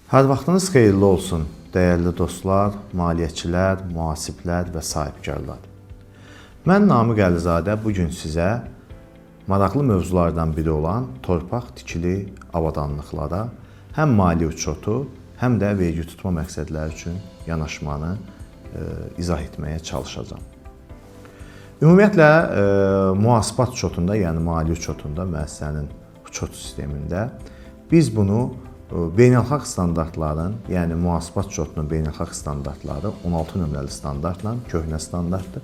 Hər vaxtınız xeyirli olsun, dəyərli dostlar, maliyyəçilər, mühasiblər və sahibkarlar. Mən Namiq Əlizadə bugün sizə maraqlı mövzulardan biri olan torpaq tikili avadanlıqlara həm maliyyə uçotu, həm də vergi tutma məqsədləri üçün yanaşmanı izah etməyə çalışacağam. Ümumiyyətlə, mühasibat uçotunda, yəni maliyyə uçotunda, müəssisənin uçot sistemində biz bunu beynəlxalq standartların, yəni mühasibat uçotunun beynəlxalq standartları 16 nömrəli standartla, köhnə standartdır.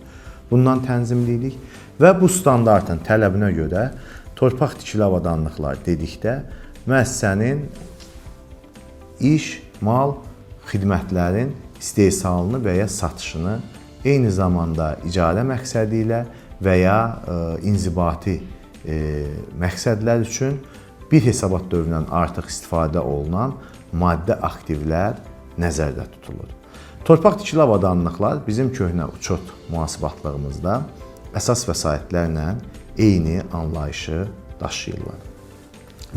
Bundan tənzimləyirik və bu standartın tələbinə görə torpaq tikili avadanlıqlar dedikdə müəssisənin iş, mal, xidmətlərin istehsalını və ya satışını eyni zamanda icarə məqsədi ilə və ya inzibati məqsədlər üçün bir hesabat dövründən artıq istifadə olunan maddi aktivlər nəzərdə tutulur. Torpaq tikili avadanlıqlar bizim köhnə uçot mühasibatlığımızda əsas vəsaitlərlə eyni anlayışı daşıyırlar.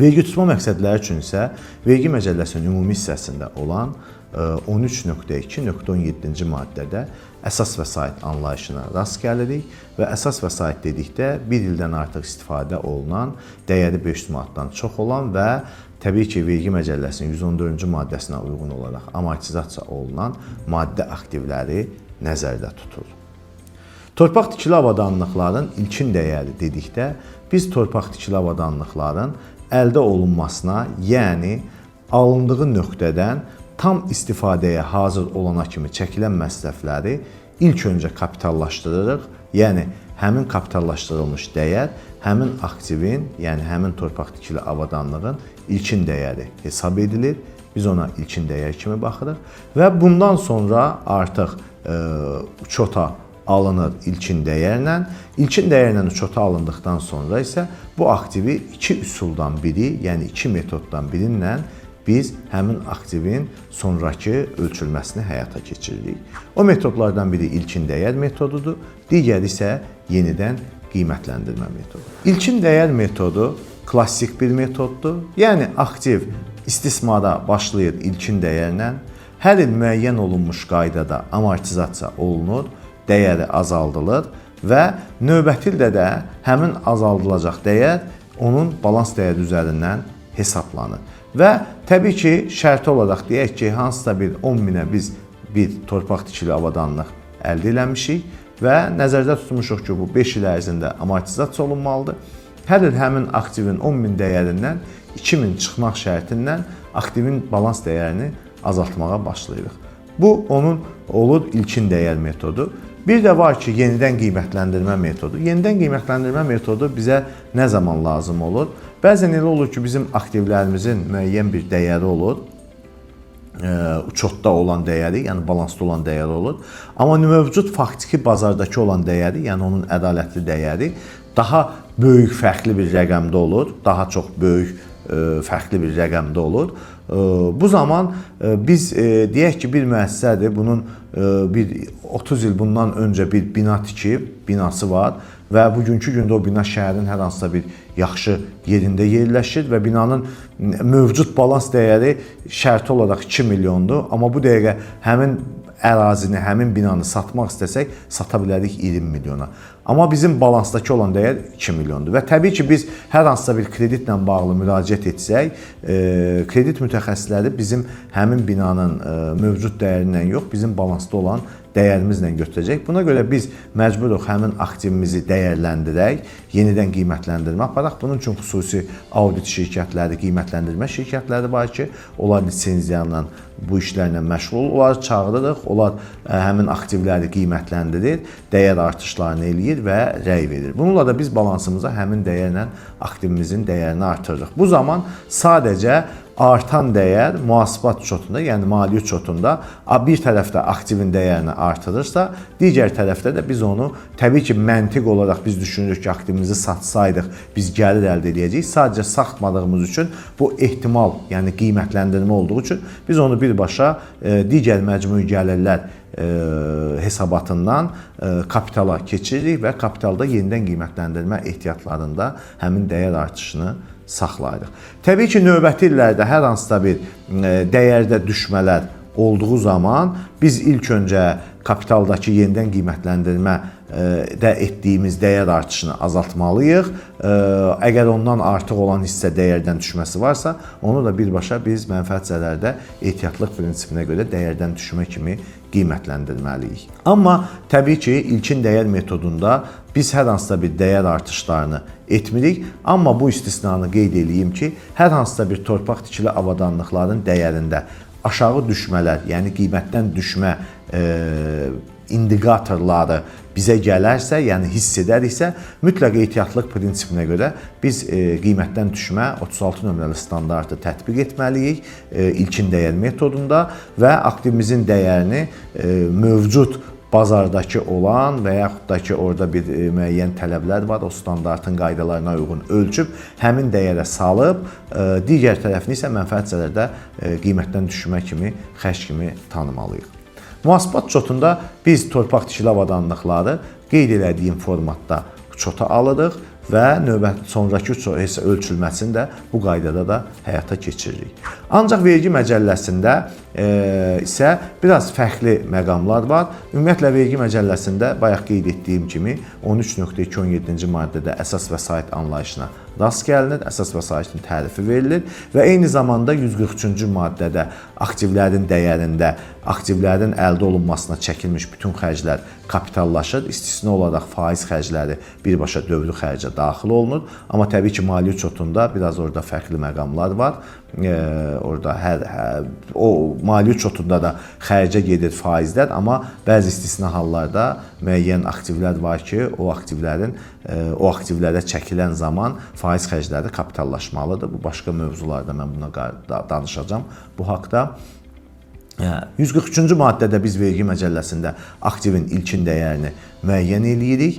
Vergi tutma məqsədləri üçün isə Vergi Məcəlləsinin ümumi hissəsində olan 13.2.17-ci maddədə əsas vəsait anlayışına rast gəlirik və əsas vəsait dedikdə bir ildən artıq istifadə olunan, dəyəri 500 manatdan çox olan və təbii ki, Vergi Məcəlləsinin 114-cü maddəsinə uyğun olaraq amortizasiya olunan maddi aktivləri nəzərdə tutur. Torpaq tikili avadanlıqların ilkin dəyəri dedikdə biz torpaq tikili avadanlıqların əldə olunmasına, yəni alındığı nöqtədən tam istifadəyə hazır olana kimi çəkilən məsrəfləri ilk öncə kapitallaşdırırıq. Yəni, həmin kapitallaşdırılmış dəyər həmin aktivin, yəni həmin torpaq tikili avadanlığın ilkin dəyəri hesab edilir. Biz ona ilkin dəyər kimi baxırıq və bundan sonra artıq uçota alınır ilkin dəyərlə. İlkin dəyərlə uçota alındıqdan sonra isə bu aktivi iki üsuldan biri, yəni iki metoddan birinlə biz həmin aktivin sonrakı ölçülməsini həyata keçiririk. O metodlardan biri ilkin dəyər metodudur, digəri isə yenidən qiymətləndirmə metodu. İlkin dəyər metodu klassik bir metoddur. Yəni aktiv istismara başlayır ilkin dəyərlə, hər il müəyyən olunmuş qaydada amortizasiya olunur, dəyəri azaldılır və növbəti ildə də həmin azaldılacaq dəyər onun balans dəyəri üzərindən hesablanır. Və təbii ki, şərti olaraq deyək ki, hansısa bir 10.000-ə biz bir torpaq tikili avadanlıq əldə eləmişik və nəzərdə tutmuşuq ki, bu 5 il ərzində amortizasiya olunmalıdır. Hər il həmin aktivin 10.000 dəyərindən 2.000 çıxmaq şərtindən aktivin balans dəyərini azaltmağa başlayırıq. Bu, onun olur ilkin dəyər metodu. Bir də var ki, yenidən qiymətləndirmə metodu. Yenidən qiymətləndirmə metodu bizə nə zaman lazım olur? Bəzən elə olur ki, bizim aktivlərimizin müəyyən bir dəyəri olur, uçotda olan dəyəri, yəni balansda olan dəyəri olur. Amma mövcud faktiki bazardakı olan dəyəri, yəni onun ədalətli dəyəri daha böyük fərqli bir rəqəmdə olur, daha çox böyük fərqli bir rəqəmdə olur. Bu zaman biz deyək ki, bir müəssisədir, bunun bir 30 il bundan öncə bir bina tikib, binası var və bugünkü gündə o bina şəhərin hər hansısa bir yaxşı yerində yerləşir və binanın mövcud balans dəyəri şərti olaraq 2 milyondur. Amma bu dəqiqə həmin ərazini, həmin binanı satmaq istəsək, sata bilərik 20 milyona. Amma bizim balansdakı olan dəyər 2 milyondur. Və təbii ki, biz hər hansısa bir kreditlə bağlı müraciət etsək, kredit mütəxəssisləri bizim həmin binanın mövcud dəyərindən yox, bizim balansda olan dəyərimizlə götürəcək. Buna görə biz məcburuq həmin aktivimizi dəyərləndirək, yenidən qiymətləndirmə aparaq. Bunun üçün xüsusi audit şirkətləri, qiymətləndirmə şirkətləri var ki, onlar lisenziyanla bu işlərlə məşğul, onları çağırırıq, onlar həmin aktivləri qiymətləndirir, dəyər artışlarını eləyir və rəy verir. Bununla da biz balansımıza həmin dəyərlə aktivimizin dəyərini artırırıq. Bu zaman sadəcə artan dəyər mühasibat uçotunda, yəni maliyyə uçotunda bir tərəfdə aktivin dəyərini artırırsa, digər tərəfdə də biz onu təbii ki, məntiq olaraq biz düşünürük ki, aktivimizi satsaydıq, biz gəlir əldə edəcəyik. Sadəcə satmadığımız üçün bu ehtimal, yəni qiymətləndirmə olduğu üçün biz onu birbaşa digər məcmui gəlirlər hesabatından kapitala keçiririk və kapitalda yenidən qiymətləndirmə ehtiyatlarında həmin dəyər artışını saxlayırıq. Təbii ki, növbəti illərdə hər hansısa bir dəyərdə düşmələr olduğu zaman biz ilk öncə kapitaldakı yenidən qiymətləndirmə də etdiyimiz dəyər artışını azaltmalıyıq. Əgər ondan artıq olan hissə dəyərdən düşməsi varsa, onu da birbaşa biz mənfəət zərərdə ehtiyatlıq prinsipinə görə dəyərdən düşmə kimi qiymətləndirməliyik. Amma təbii ki, ilkin dəyər metodunda biz hər hansısa bir dəyər artışlarını etmirik. Amma bu istisnanı qeyd edeyim ki, hər hansısa bir torpaq tikili avadanlıqların dəyərində aşağı düşmələr, yəni qiymətdən düşmə indikatorları bizə gələrsə, yəni hiss edəriksə, mütləq ehtiyatlıq prinsipinə görə biz qiymətdən düşmə 36 nömrəli standartı tətbiq etməliyik ilkin dəyər metodunda və aktivimizin dəyərini mövcud bazardakı olan və yaxud da ki, orada bir müəyyən tələblər var, o standartın qaydalarına uyğun ölçüb, həmin dəyərə salıb, digər tərəfini isə mənfəət zərərdə qiymətdən düşmə kimi, xərc kimi tanımalıyıq. Mühasibat çotunda biz torpaq tikili avadanlıqları qeyd elədiyim formatda çota alırıq və sonrakı ölçülməsini də bu qaydada da həyata keçiririk. Ancaq vergi məcəlləsində isə biraz fərqli məqamlar var. Ümumiyyətlə, vergi məcəlləsində bayaq qeyd etdiyim kimi 13.217-ci maddədə əsas vəsait anlayışına rast gəlinir, əsas vəsaitin tərifi verilir və eyni zamanda 143-cü maddədə aktivlərin dəyərində aktivlərin əldə olunmasına çəkilmiş bütün xərclər kapitallaşır. İstisna olaraq faiz xərcləri birbaşa dövrü xərcə daxil olunur. Amma təbii ki, maliyyə çotunda biraz orada fərqli məqamlar var. Orada o maliyyə çotunda da xərcə gedir faizlər, amma bəzi istisna hallarda müəyyən aktivlər var ki, o aktivlərə çəkilən zaman faiz xərcləri kapitallaşmalıdır. Bu başqa mövzularda mən buna danışacağam bu haqda. 143-cü maddədə biz vergi məcəlləsində aktivin ilkin dəyərini müəyyən eləyirik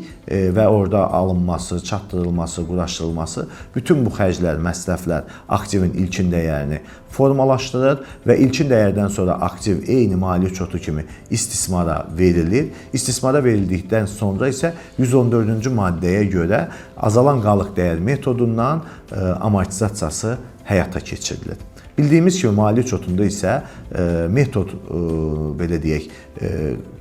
və orada alınması, çatdırılması, quraşdırılması, bütün bu xərclər, məsrəflər aktivin ilkin dəyərini formalaşdırır və ilkin dəyərdən sonra aktiv eyni maliyyə çotu kimi istismara verilir. İstismara verildikdən sonra isə 114-cü maddəyə görə azalan qalıq dəyər metodundan amortizasiyası həyata keçirilir. Bildiyimiz kimi maliyyə çotunda isə metod, belə deyək,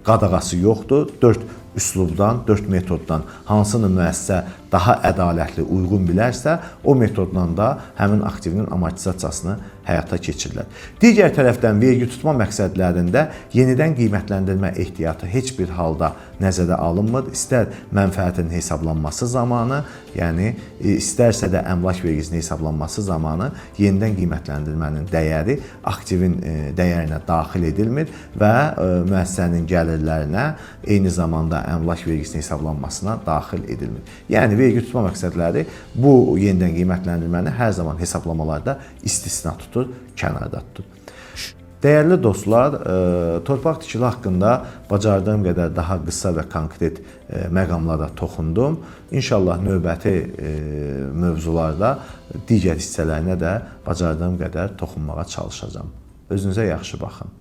qadağası yoxdur. 4 üslubdan, 4 metoddan hansını müəssisə daha ədalətli, uyğun bilərsə, o metoddan da həmin aktivinin amortizasiyasını həyata keçirilir. Digər tərəfdən vergi tutma məqsədlərində yenidən qiymətləndirmə ehtiyatı heç bir halda nəzərə alınmır. İstər mənfəətin hesablanması zamanı, yəni istərsə də əmlak vergisinin hesablanması zamanı yenidən qiymətləndirmənin dəyəri aktivin dəyərinə daxil edilmir və müəssisənin gəlirlərinə, eyni zamanda əmlak vergisinin hesablanmasına daxil edilmir. Yəni vergi tutma məqsədləri bu yenidən qiymətləndirməni hər zaman hesablamalarda istisna tutur, kənarda tutur. Dəyərli dostlar, torpaq tikili haqqında bacardığım qədər daha qısa və konkret məqamlara toxundum. İnşallah növbəti mövzularda digər hissələrinə də bacardığım qədər toxunmağa çalışacağam. Özünüzə yaxşı baxın.